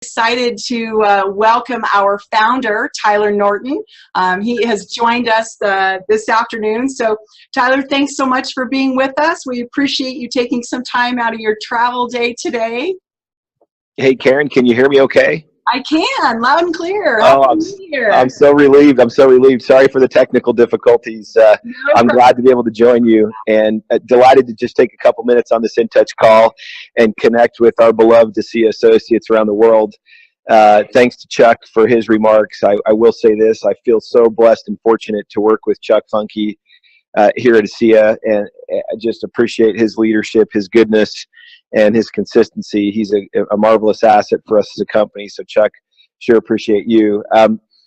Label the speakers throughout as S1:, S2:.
S1: Excited to welcome our founder, Tyler Norton. He has joined us this afternoon. So, Tyler, thanks so much for being with us. We appreciate you taking some time out of your travel day today.
S2: Hey, Karen, can you hear me okay?
S1: I can, loud and clear.
S2: Oh, I'm so relieved. I'm so relieved. Sorry for the technical difficulties. I'm glad to be able to join you, and delighted to just take a couple minutes on this InTouch call and connect with our beloved ASEA associates around the world. Thanks to Chuck for his remarks. I will say this. I feel so blessed and fortunate to work with Chuck Funky here at ASEA, and I just appreciate his leadership, his goodness, and his consistency. He's a marvelous asset for us as a company. So Chuck, sure appreciate you.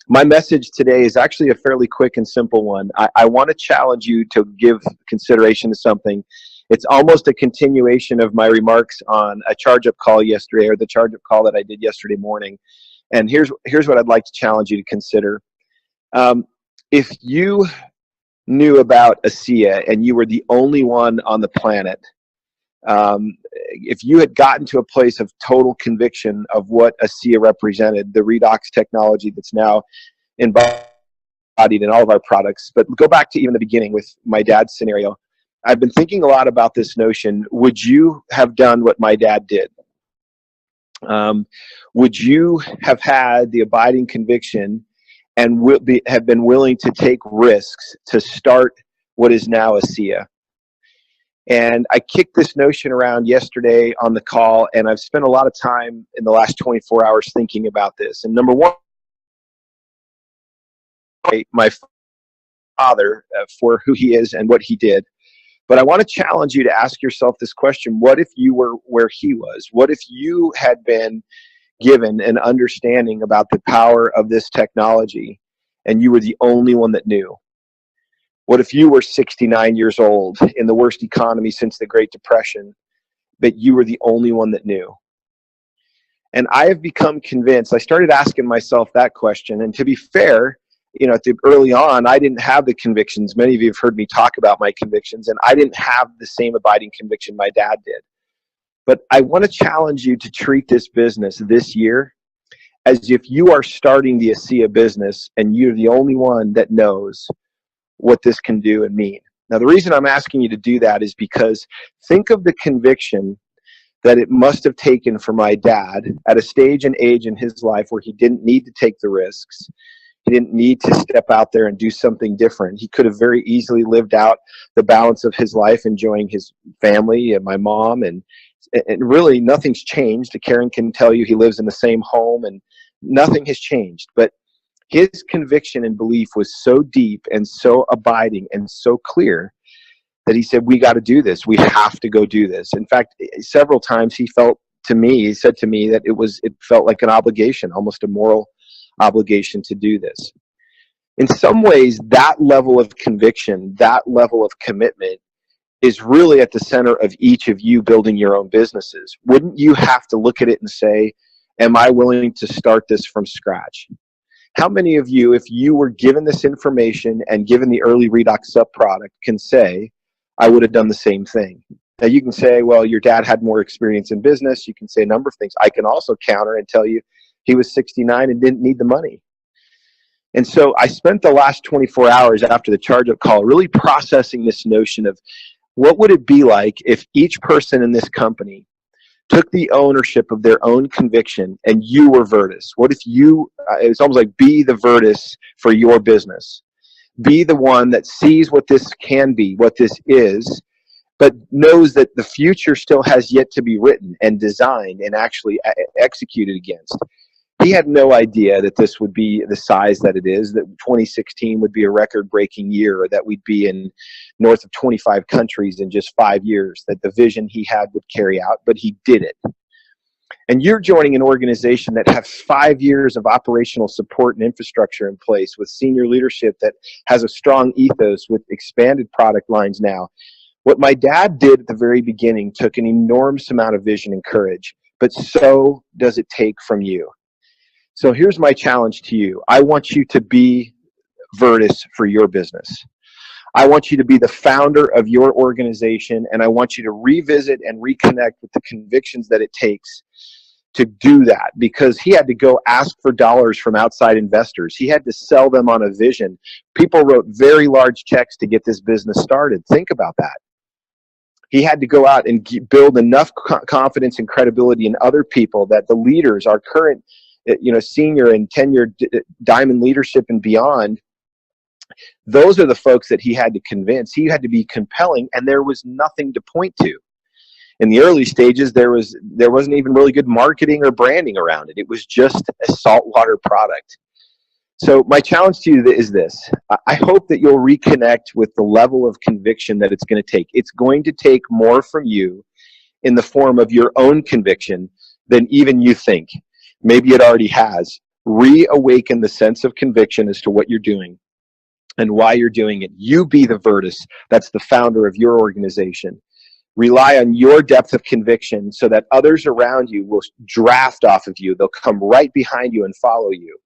S2: My message today is actually a fairly quick and simple one. I want to challenge you to give consideration to something. It's almost a continuation of my remarks on a charge-up call yesterday, or the charge-up call that I did yesterday morning. And here's what I'd like to challenge you to consider. If you knew about ASEA and you were the only one on the planet, if you had gotten to a place of total conviction of what ASEA represented, the redox technology that's now embodied in all of our products, but go back to even the beginning with my dad's scenario. I've been thinking a lot about this notion. Would you have done what my dad did? Would you have had the abiding conviction and have been willing to take risks to start what is now ASEA? And I kicked this notion around yesterday on the call, and I've spent a lot of time in the last 24 hours thinking about this. And number one, my father for who he is and what he did. But I want to challenge you to ask yourself this question: what if you were where he was? What if you had been given an understanding about the power of this technology and you were the only one that knew? What if you were 69 years old in the worst economy since the Great Depression, but you were the only one that knew? And I have become convinced. I started asking myself that question. And to be fair, early on, I didn't have the convictions. Many of you have heard me talk about my convictions, and I didn't have the same abiding conviction my dad did. But I want to challenge you to treat this business this year as if you are starting the ASEA business and you're the only one that knows what this can do and mean. Now, the reason I'm asking you to do that is because think of the conviction that it must have taken for my dad at a stage and age in his life where he didn't need to take the risks. He didn't need to step out there and do something different. He could have very easily lived out the balance of his life, enjoying his family and my mom, and really nothing's changed. Karen can tell you he lives in the same home and nothing has changed. But his conviction and belief was so deep and so abiding and so clear that he said, we got to do this. We have to go do this. In fact, several times he said to me that it felt like an obligation, almost a moral obligation to do this. In some ways, that level of conviction, that level of commitment is really at the center of each of you building your own businesses. Wouldn't you have to look at it and say, am I willing to start this from scratch? How many of you, if you were given this information and given the early redox sub product, can say, I would have done the same thing? Now you can say, well, your dad had more experience in business. You can say a number of things. I can also counter and tell you he was 69 and didn't need the money. And so I spent the last 24 hours after the charge-up call really processing this notion of what would it be like if each person in this company took the ownership of their own conviction and you were Verdis? What if you, it's almost like be the Verdis for your business. Be the one that sees what this can be, what this is, but knows that the future still has yet to be written and designed and actually executed against. He had no idea that this would be the size that it is, that 2016 would be a record-breaking year, or that we'd be in north of 25 countries in just 5 years, that the vision he had would carry out, but he did it. And you're joining an organization that has 5 years of operational support and infrastructure in place, with senior leadership that has a strong ethos with expanded product lines now. What my dad did at the very beginning took an enormous amount of vision and courage, but so does it take from you. So here's my challenge to you. I want you to be Verdis for your business. I want you to be the founder of your organization, and I want you to revisit and reconnect with the convictions that it takes to do that, because he had to go ask for dollars from outside investors. He had to sell them on a vision. People wrote very large checks to get this business started. Think about that. He had to go out and build enough confidence and credibility in other people that the leaders, our current, senior and tenured diamond leadership and beyond, those are the folks that he had to convince. He had to be compelling, and there was nothing to point to. In the early stages, there wasn't even really good marketing or branding around it. It was just a saltwater product. So my challenge to you is this. I hope that you'll reconnect with the level of conviction that it's going to take. It's going to take more from you in the form of your own conviction than even you think. Maybe it already has. Reawaken the sense of conviction as to what you're doing and why you're doing it. You be the Verdis that's the founder of your organization. Rely on your depth of conviction so that others around you will draft off of you. They'll come right behind you and follow you.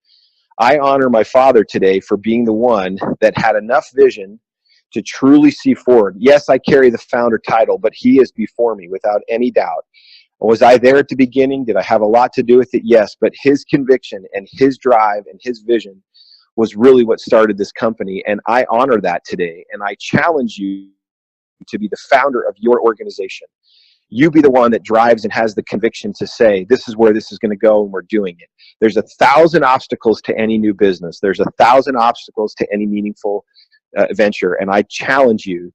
S2: I honor my father today for being the one that had enough vision to truly see forward. Yes, I carry the founder title, but he is before me without any doubt. Was I there at the beginning? Did I have a lot to do with it? Yes, but his conviction and his drive and his vision was really what started this company, and I honor that today, and I challenge you to be the founder of your organization. You be the one that drives and has the conviction to say, this is where this is going to go, and we're doing it. There's 1,000 obstacles to any new business. There's 1,000 obstacles to any meaningful venture, and I challenge you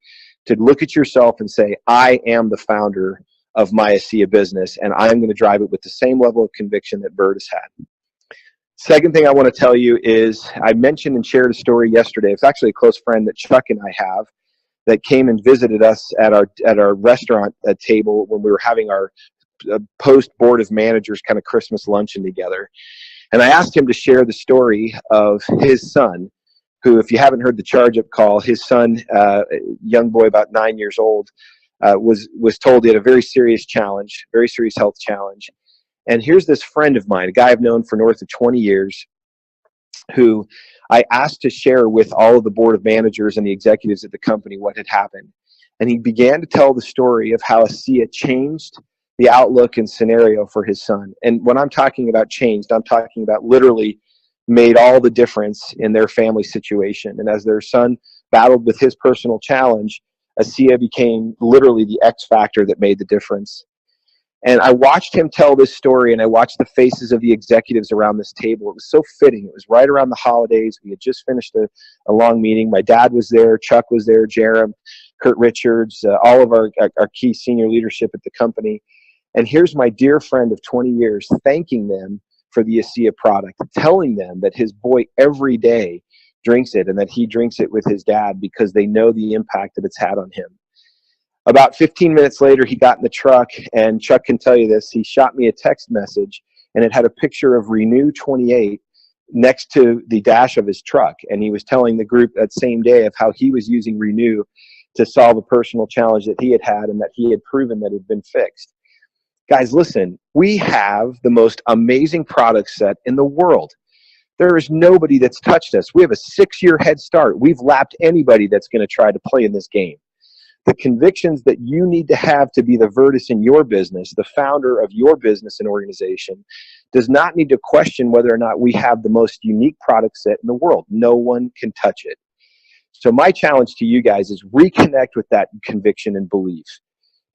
S2: to look at yourself and say, I am the founder of my ASEA business, and I'm going to drive it with the same level of conviction that Verdis had. Second thing I want to tell you is, I mentioned and shared a story yesterday. It's actually a close friend that Chuck and I have that came and visited us at our restaurant table when we were having our post board of managers kind of Christmas luncheon together. And I asked him to share the story of his son, who, if you haven't heard the charge up call, his son, young boy about 9 years old, was told he had a very serious challenge, very serious health challenge. And here's this friend of mine, a guy I've known for north of 20 years, who I asked to share with all of the board of managers and the executives at the company what had happened. And he began to tell the story of how ASEA changed the outlook and scenario for his son. And when I'm talking about changed, I'm talking about literally made all the difference in their family situation. And as their son battled with his personal challenge, ASEA became literally the X factor that made the difference. And I watched him tell this story, and I watched the faces of the executives around this table. It was so fitting. It was right around the holidays. We had just finished a long meeting. My dad was there. Chuck was there. Jerem, Kurt Richards, all of our key senior leadership at the company. And here's my dear friend of 20 years thanking them for the ASEA product, telling them that his boy every day drinks it and that he drinks it with his dad because they know the impact that it's had on him. About 15 minutes later, he got in the truck, and Chuck can tell you this. He shot me a text message, and it had a picture of Renew 28 next to the dash of his truck. And he was telling the group that same day of how he was using Renew to solve a personal challenge that he had had and that he had proven that it had been fixed. Guys, listen, we have the most amazing product set in the world. There is nobody that's touched us. We have a 6-year head start. We've lapped anybody that's going to try to play in this game. The convictions that you need to have to be the Verdis in your business, the founder of your business and organization, does not need to question whether or not we have the most unique product set in the world. No one can touch it. So my challenge to you guys is reconnect with that conviction and belief.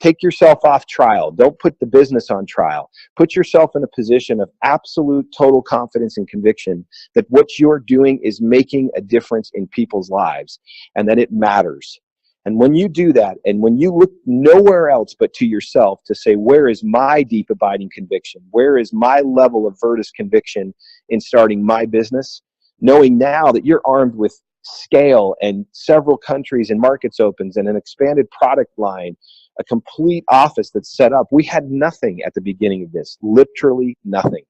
S2: Take yourself off trial. Don't put the business on trial. Put yourself in a position of absolute total confidence and conviction that what you're doing is making a difference in people's lives and that it matters. And when you do that, and when you look nowhere else but to yourself to say, where is my deep abiding conviction? Where is my level of Verdis conviction in starting my business? Knowing now that you're armed with scale and several countries and markets opens and an expanded product line, a complete office that's set up. We had nothing at the beginning of this, literally nothing.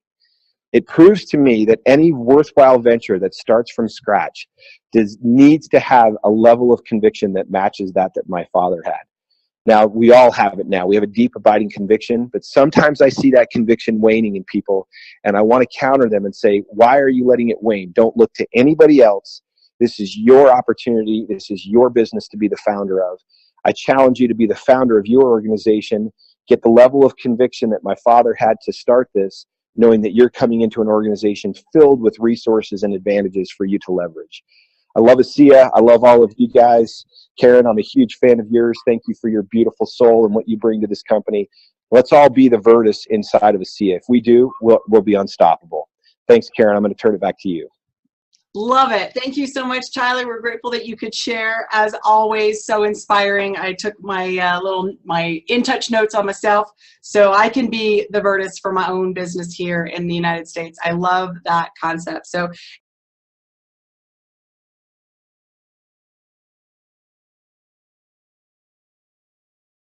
S2: It proves to me that any worthwhile venture that starts from scratch needs to have a level of conviction that matches that my father had. Now, we all have it now. We have a deep abiding conviction, but sometimes I see that conviction waning in people, and I want to counter them and say, why are you letting it wane? Don't look to anybody else. This is your opportunity. This is your business to be the founder of. I challenge you to be the founder of your organization. get the level of conviction that my father had to start this, knowing that you're coming into an organization filled with resources and advantages for you to leverage. I love ASEA. I love all of you guys. Karen, I'm a huge fan of yours. Thank you for your beautiful soul and what you bring to this company. Let's all be the Verdis inside of ASEA. If we do, we'll be unstoppable. Thanks, Karen. I'm going to turn it back to you.
S1: Love it. Thank you so much, Tyler. We're grateful that you could share. As always, so inspiring. I took my my in-touch notes on myself so I can be the Verdis for my own business here in the United States. I love that concept. So